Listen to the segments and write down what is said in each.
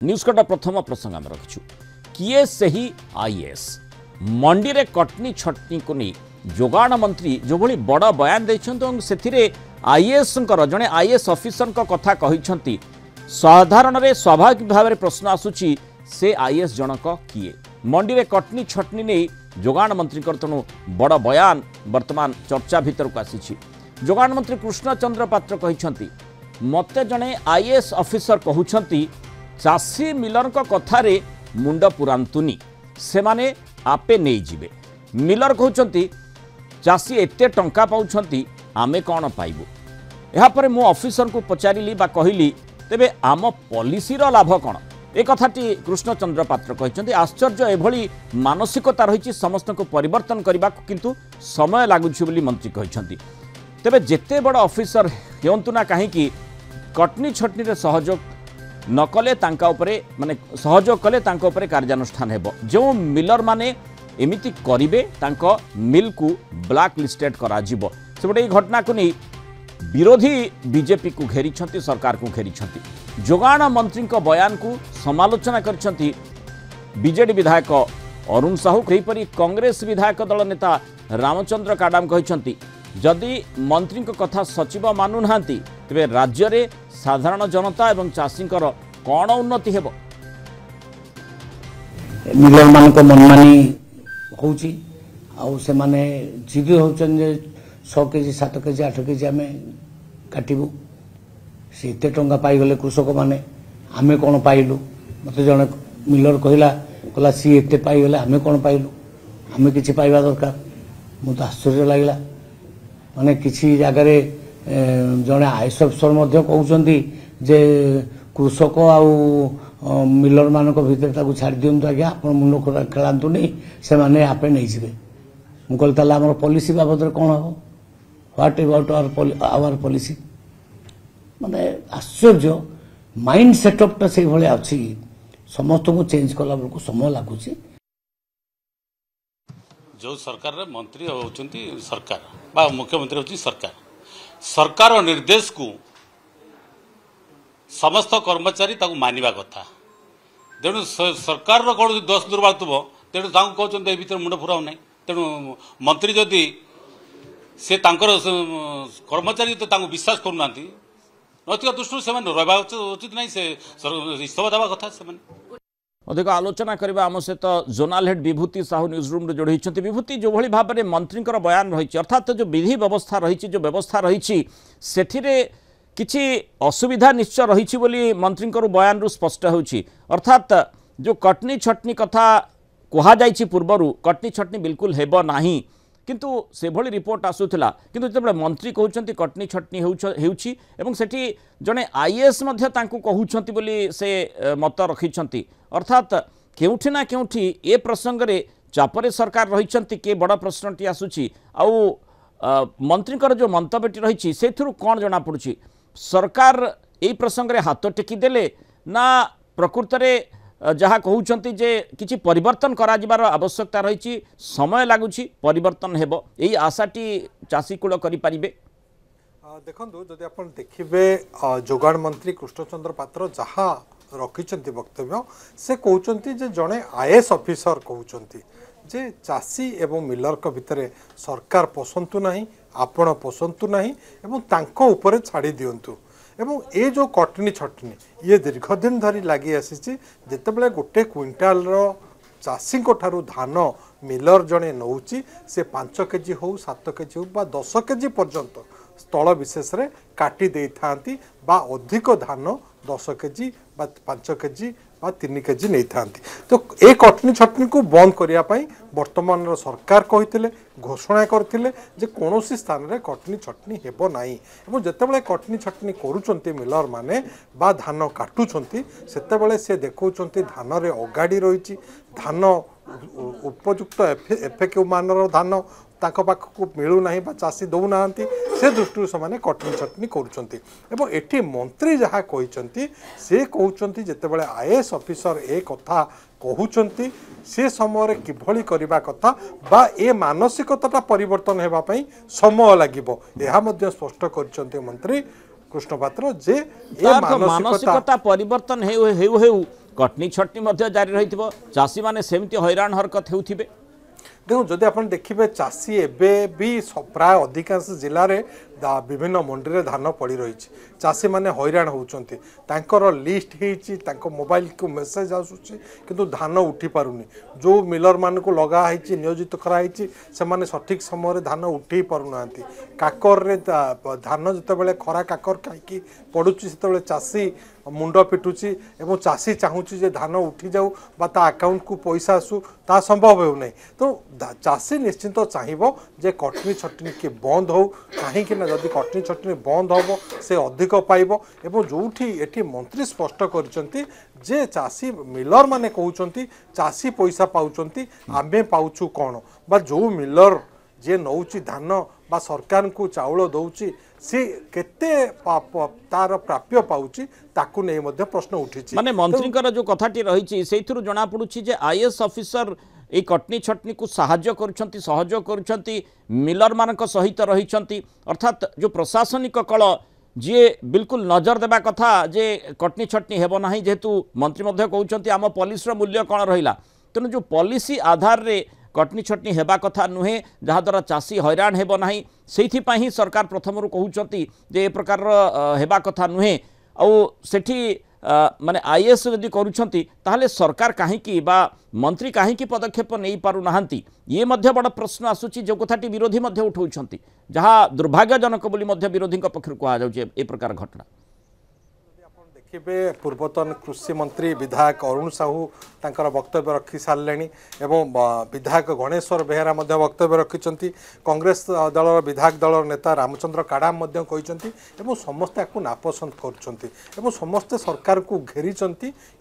News कटा प्रथम प्रसंग आम रखु किए सही आईएएस मंडी रे कटनी छटनी को नहीं जोगाण मंत्री जो भली बड़ बयान देते आईएएस जड़े आईएएस ऑफिसर कथा कहते साधारण रे स्वाभाविक भाव में प्रश्न आसूची से आईएएस जनक किए मंडी रे कटनी छटनी नहीं जोगाण मंत्री तेणु बड़ बयान वर्तमान चर्चा भीतर को आसी जोगाण मंत्री कृष्णचंद्र पात्र कहते मते जड़े आईएएस ऑफिसर कहते चाषी मिलर कथारे मुंड पुरांतुनी से माने आपे नहीं जिबे मिलर कहते चाषी एते टंका पाउछंती आमे कौन पाइबू यापर मु ऑफिसर को पचारिली बा कहली तेबे आम पॉलिसी रो लाभ कौन ए कथाटी कृष्णचंद्र पात्र कहते आश्चर्य एभली मानसिकता रही समस्त को परिवर्तन करने को किंतु समय लगुच मंत्री कहते तेबे जेते बड़ ऑफिसर हेउंतु ना कहीं कटनी छटनी रे सहयोग नकले माने सहयोग कले कार्यानुष्ठान हेबो जो मिलर माने एमिति करिवे तांको मिल को ब्लैक लिस्टेड करा जिवो सेबटे ए घटना को नहीं विरोधी बीजेपी को घेरी सरकार को घेरी जोगाण मंत्री को बयान को समालोचना करछंती बीजेडी विधायक अरुण साहू कहीपरि कांग्रेस विधायक दल नेता रामचंद्र काडाम कहछंती जदि मंत्री को कथा सचिव मानु नांती तेबे राज्य रे साधारण जनता एवं चाषींकर कौन उन्नति हेबो मिलर मान को मनमानी होउची आउ से माने जिदी होचन जे 100 केजी 7 केजी 8 केजी आमे काटिबू से एते टंका पाई गले कृषक माने आमे कोन पाइलु मते जने मिलर कहला सी एते पाई गले आमे कोन पाइलु आमे किछि पाइबा दरकार मु तो आश्चर्य लागला माने किछि जगह रे जने आईएएस अफसर मध्य कहउचंदी जे कृषक आउ मिलर मान भीतर ताकू छाड़ दिंतु आज्ञा आप मुंड खेलांतु नहीं से माने आपे नहीं जिवे मु कहल आम पॉलिसी बाबद कौन हम व्हाट अबाउट आवर पॉलिसी माने आश्चर्य माइंड सेटअपटा से भाया अच्छी समस्त को चेंज कला बेलू समय लगुच जो सरकार रे मंत्री होचंती सरकार बा मुख्यमंत्री होची सरकार सरकार निर्देश को समस्त कर्मचारी ताकू मानिबा कथा तेणु सरकार कौन दोष दुर्बल तेणु कहते ए भर मुंड फुराऊ ना तेणु मंत्री जदि से कर्मचारी तो विश्वास करूना नैतिक दृष्टि से रहा उचित नहीं से इस्तफा देवा कथा से अधिक आलोचना करबा आम सहित जोनाल हेड विभूति साहू न्यूज रूम जोड़ी विभूति जो भली भाव में मंत्री बयान रही अर्थात जो विधि व्यवस्था रही जो व्यवस्था रही से किछि असुविधा निश्चय रही बोली मंत्री बयान रु स्पष्ट होछि अर्थात जो कटनी छटनी कथा कहा जाइछि पूर्वरु कटनी छटनी बिल्कुल हेबो नाही किंतु से भली रिपोर्ट आसुथिला किंतु जब मंत्री कहउछंती कटनी छटनी हेउछि एवं सेठी जने आईएएस मध्ये तांकु कहउछंती बोली से मत रखिछंती अर्थात केउठी ना केउठी ए प्रसंग रे चापरे सरकार रहिछंती के बड़ प्रश्नटी आसुछि आउ मंत्री जो मंतव्यटी रही सेथुरु कोन जणा पड़ुछि सरकार यही प्रसंग में हाथ टेकी देले ना प्रकृत में जहाँ कहते जे किसी परिवर्तन करा जिबार आवश्यकता रही समय लगुच परिवर्तन हेबो यही आशाटी चाषी कूल करि परिबे देखो जदि आप देखिए जोगाण मंत्री कृष्णचंद्र पात्र जहाँ रखिंट वक्तव्य से कहते जे जड़े आईएएस ऑफिसर कहते जे चाषी एवं मिलर को भितर सरकार पसंतु नहीं आपण पसंतु नहीं एवं तांको ऊपर छाड़ी दियंतु एवं ये जो कटनी छटनी ये दीर्घ दिन धरी लगी आसी जितेबाला गोटे क्विंटाल चाषी ठारू धान मिलर जड़े नौची से 5 केजी हो 7 केजी हो 10 केजी पर्यंत स्थल विशेष रे काटी दे थांती बा अधिक धान 10 केजी बा 5 केजी बा 3 केजी नहीं थांती तो ए कटनी छटनी को बंद करने वर्तमान सरकार कहते घोषणा करते जे कौन स्थान रे कटनी छटनी हेबो नाही एवं जेतेबेले कटनी छटनी करूचंती मिलर माने बा धान काटुचंती सेतेबेले से देखौचंती धान रे अगाड़ी रही धान उपयुक्त एफएक्यू मानर धान ताक पाखक मिलू ना चाषी दौना से दृष्टि से कटनी छटनी करुँच एटी मंत्री जहाँ कहते से कहते जितेबाला आईएएस ऑफिसर ए कथा कहते से समय किभली करबा कथा बा ए मानसिकता परिवर्तन होगापी समय लगिबो यह स्पष्ट करते मंत्री कृष्ण पात्र जे मानसिकता परिवर्तन कटनी छटनी जारी रही चाषी मैंने सेमती हैरान हरकत होउथिबे। देखो जदि आप देखिए चाषी एवं भी प्राय अधिकांश जिले में विभिन्न मंडी में धान पड़ रही चाषी मैंने हैरान होती लिस्ट हो मोबाइल को मेसेज आसूँ किंतु धान उठी पारुनी जो मिलर मान को लगाई नियोजित कराई से माने सठिक समय धान उठे पारना काकर धान जिते खरा काकर कहीं पड़ुची से चाषी मुंड पिटुची एवं चाषी चाहूँगी धान उठी जाऊ बा ता अकाउंट को पैसा आसू ता संभव हो नहीं तो चाषी निश्चिंत चाहिए जे कटनी छटनी के बंद हो कहीं जदि कटनी छटनी बंद हो से अधिक पाइब एवं जो एटी मंत्री स्पष्ट करछंती जे चाषी मिलर माने कहउछंती चाषी पैसा पाउछंती आमे पाउछु कोन बा जो मिलर जे नौची धान बा सरकार को चाउल दौची सी केते तार प्राप्य पाउची ताकू नहीं मध्य प्रश्न उठी माने मंत्रीकर जो कथाटी रही से जना पड़ुछि जे आईएएस ऑफिसर ए कटनी छटनी को साहाय्य करुछंती सहयोग करुछंती मिलर मानक सहित रहिछंती अर्थात जो प्रशासनिक कल जी बिल्कुल नजर देबा कथा जे कटनी छटनी हेबो नाही जेहेतु मंत्री मध्य कहउछंती आम पॉलिसी मूल्य कौन रहिला तेणु जो पॉलिसी आधार रे कटनी छटनी हेबा कथा नुहे जहाद्वारा चाषी हैरान हेबो नाही सेइथिपाई ही सरकार प्रथमरु कहउछंती जे ए प्रकार हेबा कथा नुहे आ सेठी माने आईएएस यदि करुछंती ताहले सरकार काहेकि बा मंत्री काहेकि पदक्षेप नहीं पारु नाहंती ये मध्य बड़ प्रश्न आसुची जो कथाटी विरोधी मध्य उठाउछंती जहाँ दुर्भाग्यजनक बोली मध्य विरोधी पक्षर कहा जाउची ए प्रकार घटना। देखिए पूर्वतन कृषि मंत्री विधायक अरुण साहू तांकर वक्तव्य रखी सारे एवं विधायक गणेश्वर बेहेरा वक्तव्य रखिंट कांग्रेस दल विधायक दल नेता रामचंद्र काडाम कहते समस्ते आपको नापसंद कर समस्ते सरकार को घेरी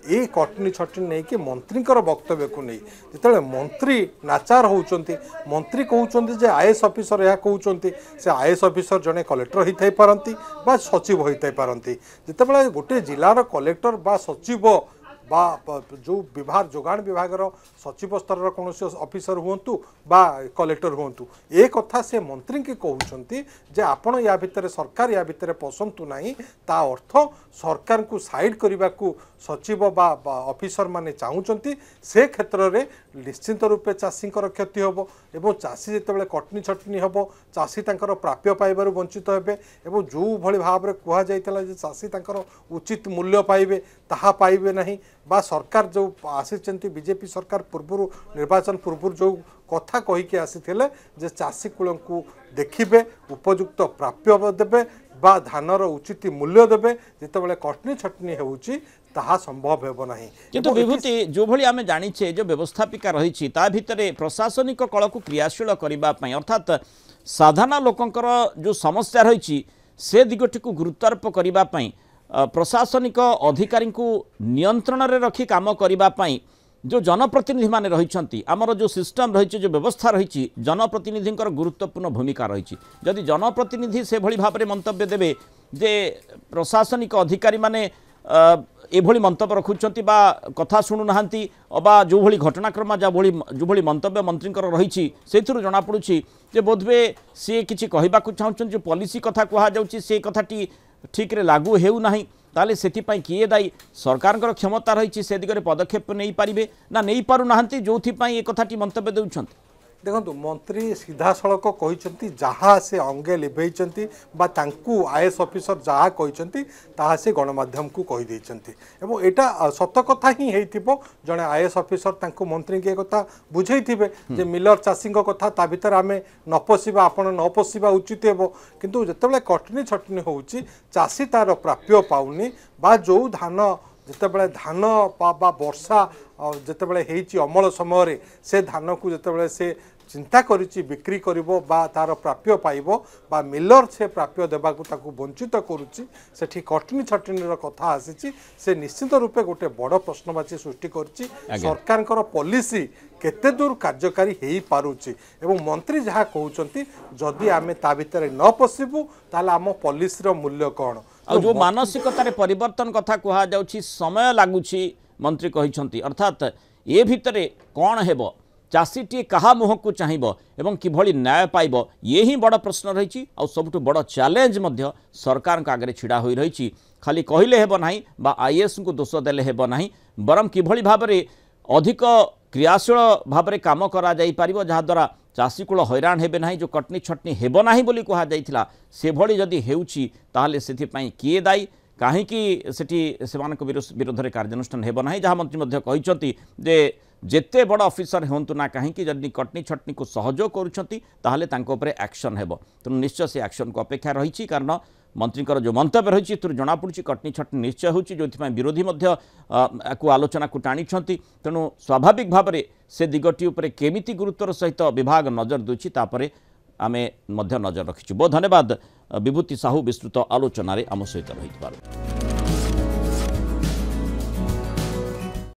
ये कटनी छटनी नहीं कि मंत्री वक्तव्य को नहीं जिते मंत्री नाचार होती मंत्री कहते आईएएस ऑफिसर यह कहते से आईएएस ऑफिसर जड़े कलेक्टर होता पारती बा सचिव होता पारती जिते गोटे जिलार कलेक्टर बा सचिव बा जो विभाग जोगाण विभाग सचिव स्तर कौन ऑफिसर हूँ बा कलेक्टर हूँ ए कथा से मंत्री के कहते जे आपण या भितर सरकार या भितर पसंतु नहीं ता अर्थ सरकार को साइड करने को सचिव बा ऑफिसर माने चाहूँगी से क्षेत्र में निश्चिंत रूपे चाषी क्षति हम एवं चाषी जिते कटनी छटनी हम चाषी प्राप्य पाइबार वंचित हे जो भली भाव में कहुला चाषी उचित मूल्य पाइबे ताहा पाइबे नहीं बा सरकार जो आसी बीजेपी सरकार पूर्व निर्वाचन पूर्व जो कथा कहीकि आसीथिले जे चाषी कूल को देखिबे उपयुक्त प्राप्य देबे बा धानर उचित मूल्य देबे जितेबाला कटनी छटनी होउची ताहा संभव हेबो नाही किंतु विभूति जो भली आमे जानिछे जो व्यवस्थापिका रही ता भितरे प्रशासनिक कल को क्रियाशील करबा पई अर्थात साधारण लोकंकर जो समस्या रही से दिगटी को गुरुत्वारोप करबा पई प्रशासनिक अधिकारी को नियंत्रण रे रखी काम करबा पई जो जनप्रतिनिधि माने रही आमर जो सिस्टम रही जो व्यवस्था रही जनप्रतिनिधि गुरुत्वपूर्ण भूमिका रही जदि जनप्रतिनिधि से भली भाव में मंतव्य देवे जे प्रशासनिक अधिकारी माने एभली मंतव्य रखुंट बा कथा शुणुना बा जो भली घटनाक्रम जो भली मंतव्य मंत्री रही से जना पड़ुछि जे बोधवे सी किसी कहवाक चाहूँ जो पॉलिसी कथा कहुच्छी से कथाटी ठीक रे लागू हेउ नाही ताले सेथिपाई किए दायी सरकार क्षमता रही से दिगरे पदक्षेप नहीं पारिबे ना नहीं पारु नाहंती जोथिपाई ए कथाटी मंतव्य देउछंती देखो मंत्री सीधा सड़क कहते जहाँ से अंगे लिभेइचंती बा तांकू आईएएस ऑफिसर जहाँ कहते ताहा से गणमाध्यम को कही एवं एटा सत कथा ही होइथिबो जड़े आईएएस ऑफिसर तांकू मंत्री के कथा बुझेइथिबे जे मिलर चाषी कथा ता भीतर आमे न पशिबा आपण न पशिबा उचित हेबो किंतु जेतेबेले कटनी छटनी होउची चाषी तार प्राप्य पाउनी बा जो धान जितेबाला धान बा वर्षा जितेबाला अमल समय से धान को जितेबाला से चिंता करिछि बिक्री करिवो बा तार प्राप्य पाइबो बा मिलर से प्राप्य देबाकू ताकू वंचित करुछि सेठी कटनी छटनीर कथा आसीछि से निश्चित रूपे गोटे बड़ प्रश्नवाची सृष्टि करिछि सरकारकर पॉलिसी केते दूर कार्यकारी हेई पारुछि एवं मंत्री जहाँ कहउचंती जदि आमे ता भितर न पसिबु ताले आम पॉलिसीर मूल्य कोन आ जो मानसिकतार परिवर्तन कथा कहा जाउछि समय लागुछि मंत्री कहिसंती अर्थात ए भितरे कोन हेबो चाषीटी क्या मुह को चाहब एवं किभली न्याय पाइब ये ही बड़ प्रश्न रही और सबुठ बड़ चैलेंज सरकार आगे छिड़ा हो रही। खाली कहले हेब नाही बा आईएएस को दोष देले हेब नाही बरम किभली भाव में अधिक क्रियाशील भाव में काम करा जाई पारिबो जहाद्वारा चाषी कूल हैरान हेबे नाही जो कटनी छटनी हेब नाही बोली कहा जाइथिला से भली जदि हेउची ताहाले सेथिपई किए दायी कहीं से विरोध में कार्यानुष्ठान हेब नाही जहाँ मंत्री मध्य कहिसंती जे जेते बड़ ऑफिसर होंतु ना कहीं जदि कटनी छटनी को सहयोग करुछंती ताहाले तांको उपरे एक्शन हेब तेणु निश्चय से एक्शन को अपेक्षा रही कारण मंत्री जो मंतव्य रही जना पड़ी कटनी छटनी निश्चय होची जो विरोधी को आलोचना को टाणी तेणु स्वाभाविक भाव में से दिगटी उपरे केमिति गुरुत्वर सहित विभाग नजर दूची तापरे आमे मध्य नजर रखिछु। बहुत धन्यवाद विभूति साहू विस्तृत आलोचन आम सहित रही।